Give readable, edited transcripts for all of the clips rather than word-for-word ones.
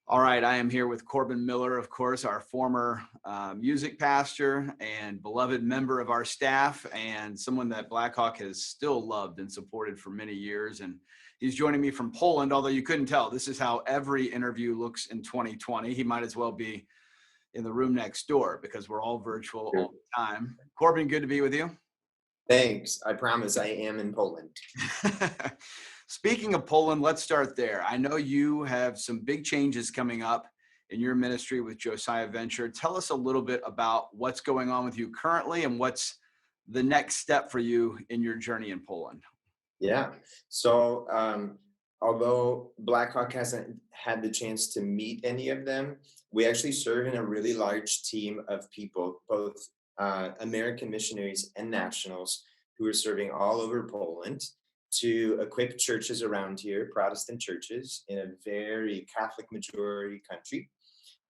All right, I am here with Korban Miller, of course, our former music pastor and beloved member of our staff, and someone that Blackhawk has still loved and supported for many years. And he's joining me from Poland, although you couldn't tell. This is how every interview looks in 2020. He might as well be in the room next door because we're all virtual all the time. Korban, good to be with you. Thanks. I promise I am in Poland. Speaking of Poland, let's start there. I know you have some big changes coming up in your ministry with Josiah Venture. Tell us a little bit about what's going on with you currently and what's the next step for you in your journey in Poland. Yeah. So, although Blackhawk hasn't had the chance to meet any of them, we actually serve in a really large team of people, both American missionaries and nationals, who are serving all over Poland to equip churches around here, Protestant churches in a very Catholic majority country,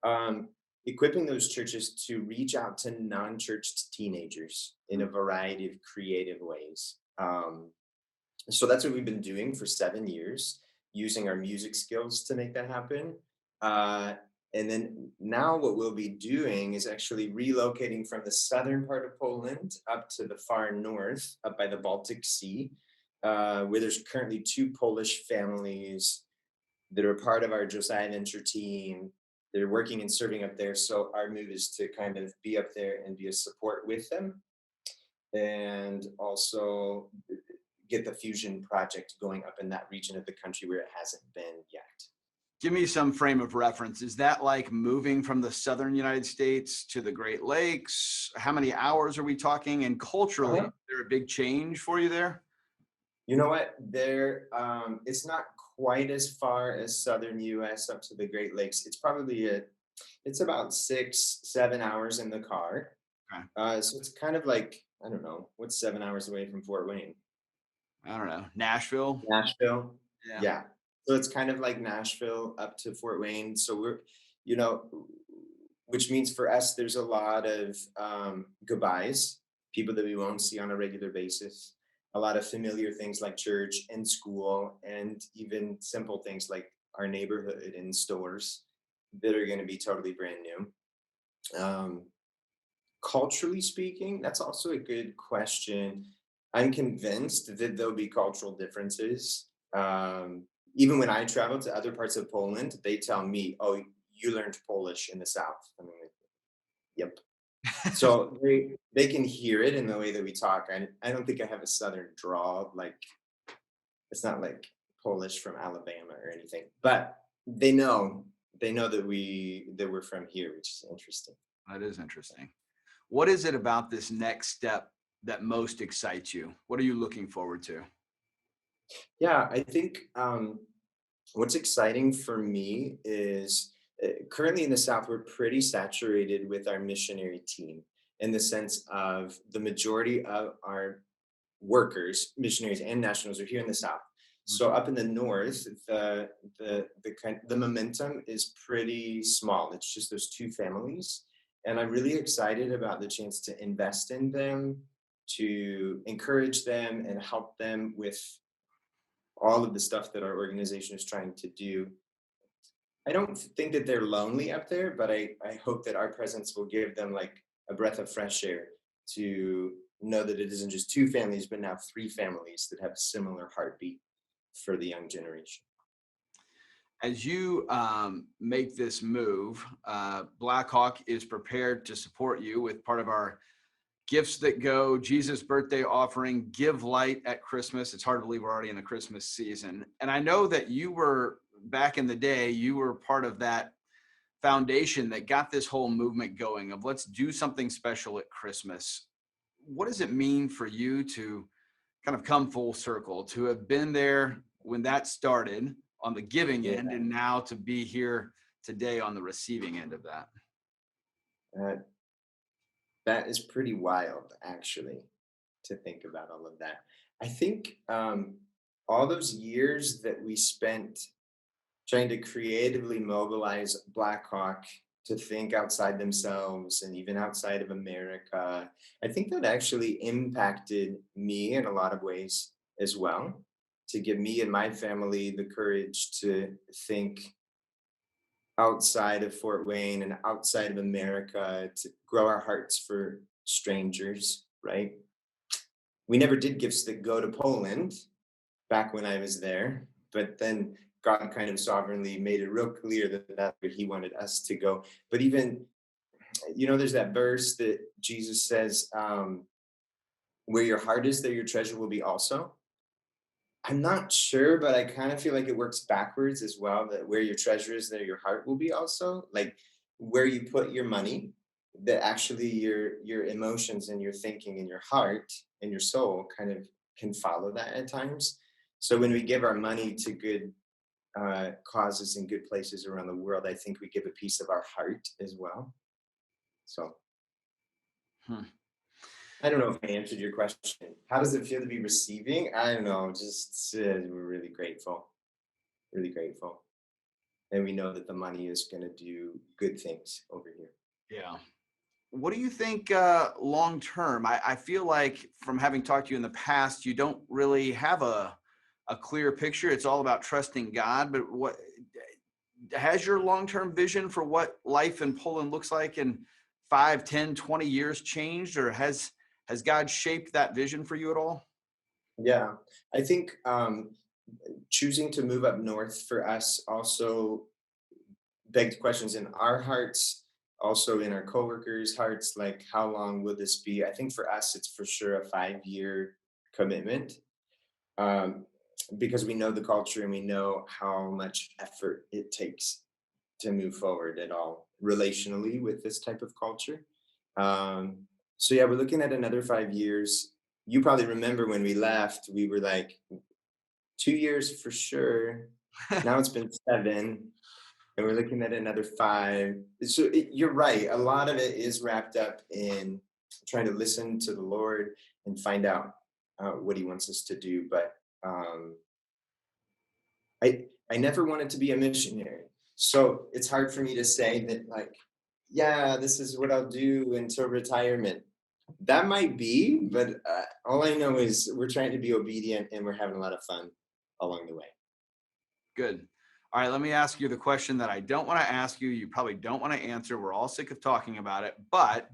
um, equipping those churches to reach out to non-churched teenagers in a variety of creative ways. So that's what we've been doing for 7 years, using our music skills to make that happen. Uh, and then now what we'll be doing is actually relocating from the southern part of Poland up to the far north, up by the Baltic Sea, where there's currently two Polish families that are part of our Josiah Venture team. They're working and serving up there. So our move is to kind of be up there and be a support with them, and also get the fusion project going up in that region of the country where it hasn't been yet. Give me some frame of reference. Is that like moving from the southern United States to the Great Lakes? How many hours are we talking? And culturally, is Uh-huh. there a big change for you there? You know what? It's not quite as far as southern U.S. up to the Great Lakes. It's about 6, 7 hours in the car. Okay. So it's kind of like, I don't know, what's 7 hours away from Fort Wayne? I don't know. Nashville? Nashville. Yeah. Yeah. So it's kind of like Nashville up to Fort Wayne. So you know, which means for us, there's a lot of goodbyes, people that we won't see on a regular basis, a lot of familiar things like church and school, and even simple things like our neighborhood and stores that are going to be totally brand new. Um, Culturally speaking, that's also a good question. I'm convinced that there'll be cultural differences. Even when I travel to other parts of Poland, they tell me, "Oh, you learned Polish in the South." I'm like, "Yep." So they can hear it in the way that we talk. I don't think I have a Southern drawl. Like, it's not like Polish from Alabama or anything, but they know that we're from here, which is interesting. That is interesting. What is it about this next step that most excites you? What are you looking forward to? Yeah, I think what's exciting for me is currently in the South, we're pretty saturated with our missionary team in the sense of the majority of our workers, missionaries and nationals, are here in the South. So up in the North, the momentum is pretty small. It's just those two families, and I'm really excited about the chance to invest in them, to encourage them, and help them with all of the stuff that our organization is trying to do. I don't think that they're lonely up there, but I hope that our presence will give them like a breath of fresh air to know that it isn't just two families, but now three families that have a similar heartbeat for the young generation. As you make this move, Blackhawk is prepared to support you with part of our Gifts That Go Jesus birthday offering, Give Light at Christmas. It's hard to believe we're already in the Christmas season. And I know that you were, back in the day, you were part of that foundation that got this whole movement going of let's do something special at Christmas. What does it mean for you to kind of come full circle, to have been there when that started on the giving Yeah, end and now to be here today on the receiving end of that? uh, that is pretty wild, actually, to think about all of that. I think all those years that we spent trying to creatively mobilize Blackhawk to think outside themselves and even outside of America, I think that actually impacted me in a lot of ways as well, to give me and my family the courage to think outside of Fort Wayne and outside of America to grow our hearts for strangers, right? We never did gifts that go to Poland back when I was there, but then God kind of sovereignly made it real clear that that's where He wanted us to go. But even, there's that verse that Jesus says, "Where your heart is, there your treasure will be also." I'm not sure, but I kind of feel like it works backwards as well, that where your treasure is, there your heart will be also. Like where you put your money, that actually your emotions and your thinking and your heart and your soul kind of can follow that at times. So when we give our money to good causes in good places around the world, I think we give a piece of our heart as well. So Hmm. I don't know if I answered your question. How does it feel to be receiving? I don't know. Just we're really grateful, really grateful. And we know that the money is going to do good things over here. Yeah. What do you think long term? I feel like from having talked to you in the past, you don't really have a clear picture. It's all about trusting God. But what has your long term vision for what life in Poland looks like in 5, 10, 20 years changed, or has God shaped that vision for you at all? Yeah, I think choosing to move up north for us also begged questions in our hearts, also in our coworkers' hearts, like how long will this be? I think for us, it's for sure a 5-year commitment, um, because we know the culture and we know how much effort it takes to move forward at all relationally with this type of culture. Um, so yeah, we're looking at another 5 years. You probably remember when we left, we were like 2 years for sure. Now it's been 7, and we're looking at another 5. So you're right. A lot of it is wrapped up in trying to listen to the Lord and find out what He wants us to do. But um, I never wanted to be a missionary. So it's hard for me to say that, like, yeah, this is what I'll do until retirement. That might be, but all I know is we're trying to be obedient and we're having a lot of fun along the way. Good. All right, let me ask you the question that I don't want to ask you. You probably don't want to answer. We're all sick of talking about it, but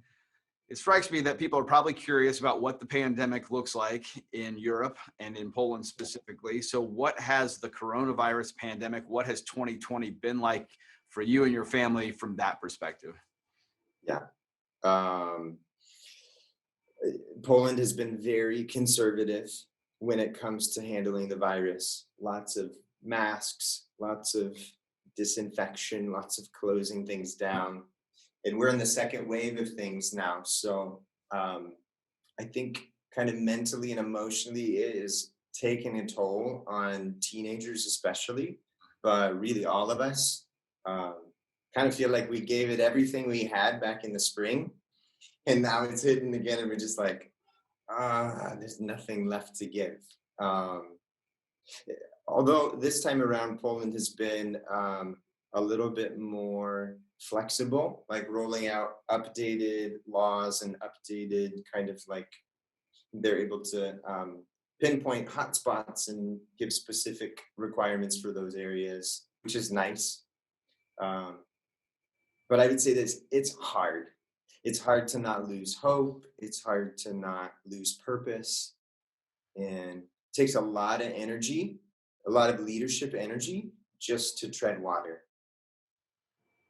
it strikes me that people are probably curious about what the pandemic looks like in Europe and in Poland specifically. So, what has the coronavirus pandemic, what has 2020 been like for you and your family from that perspective? Yeah. Um, Poland has been very conservative when it comes to handling the virus. Lots of masks, lots of disinfection, lots of closing things down. And we're in the second wave of things now. So I think kind of mentally and emotionally it is taking a toll on teenagers, especially, but really all of us. Um, kind of feel like we gave it everything we had back in the spring, and now it's hitting again, and we're just like, there's nothing left to give. Um, Although this time around, Poland has been a little bit more flexible, like rolling out updated laws and updated kind of like they're able to pinpoint hotspots and give specific requirements for those areas, which is nice. Um, but I would say this: it's hard. It's hard to not lose hope. It's hard to not lose purpose, and it takes a lot of energy, a lot of leadership energy, just to tread water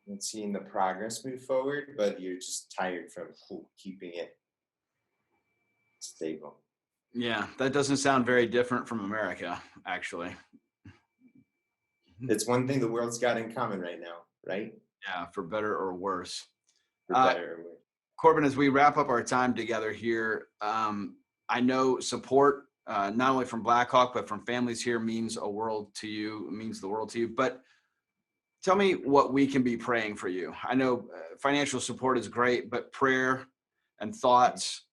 and seeing the progress move forward. But you're just tired from keeping it stable. Yeah, that doesn't sound very different from America, actually. It's one thing the world's got in common right now, right? Yeah, for better or worse. For Uh, better or worse. Corbin, as we wrap up our time together here, I know support not only from Blackhawk but from families here means a world to you. Means the world to you. But tell me what we can be praying for you. I know financial support is great, but prayer and thoughts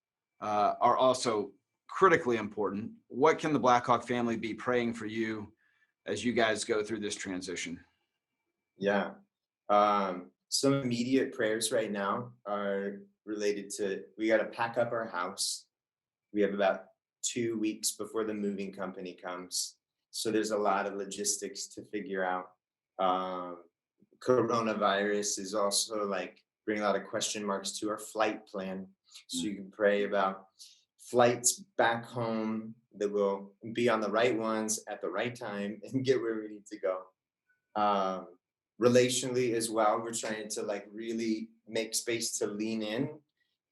are also critically important. What can the Blackhawk family be praying for you as you guys go through this transition? Yeah. Some immediate prayers right now are related to we got to pack up our house. We have about 2 weeks before the moving company comes. So there's a lot of logistics to figure out. Um, coronavirus is also like bringing a lot of question marks to our flight plan. So you can pray about flights back home that will be on the right ones at the right time and get where we need to go. Um, Relationally as well, we're trying to like really make space to lean in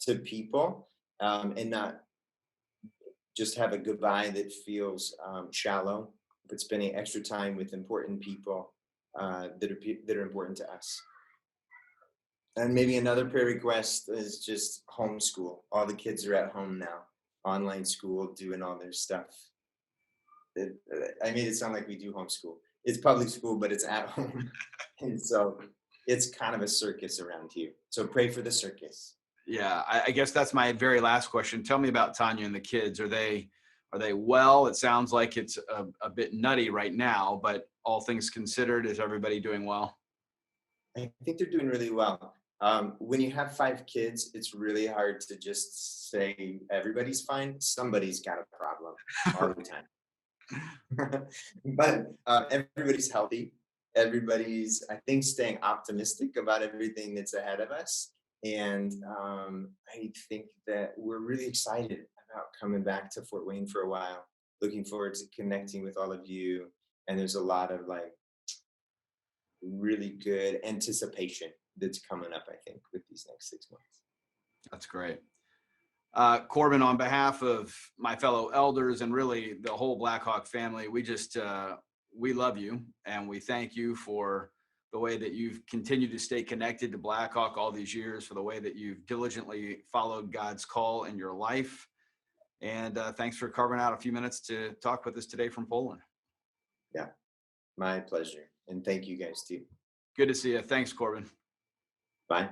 to people, and not just have a goodbye that feels shallow, but spending extra time with important people that are important to us. And maybe another prayer request is just homeschool. All the kids are at home now, online school, doing all their stuff. I made it sound like we do homeschool. It's public school, but it's at home. And so it's kind of a circus around here. So pray for the circus. Yeah, I guess that's my very last question. Tell me about Tanya and the kids. Are they well? It sounds like it's a bit nutty right now, but all things considered, is everybody doing well? I think they're doing really well. When you have 5 kids, it's really hard to just say everybody's fine. Somebody's got a problem all the time. But everybody's healthy. Everybody's, I think, staying optimistic about everything that's ahead of us. And I think that we're really excited about coming back to Fort Wayne for a while. Looking forward to connecting with all of you. And there's a lot of like really good anticipation that's coming up, I think, with these next 6 months. That's great. Korban, on behalf of my fellow elders and really the whole Blackhawk family, we love you and we thank you for the way that you've continued to stay connected to Blackhawk all these years, for the way that you've diligently followed God's call in your life. And thanks for carving out a few minutes to talk with us today from Poland. Yeah, my pleasure. And thank you guys too. Good to see you. Thanks, Korban. Bye.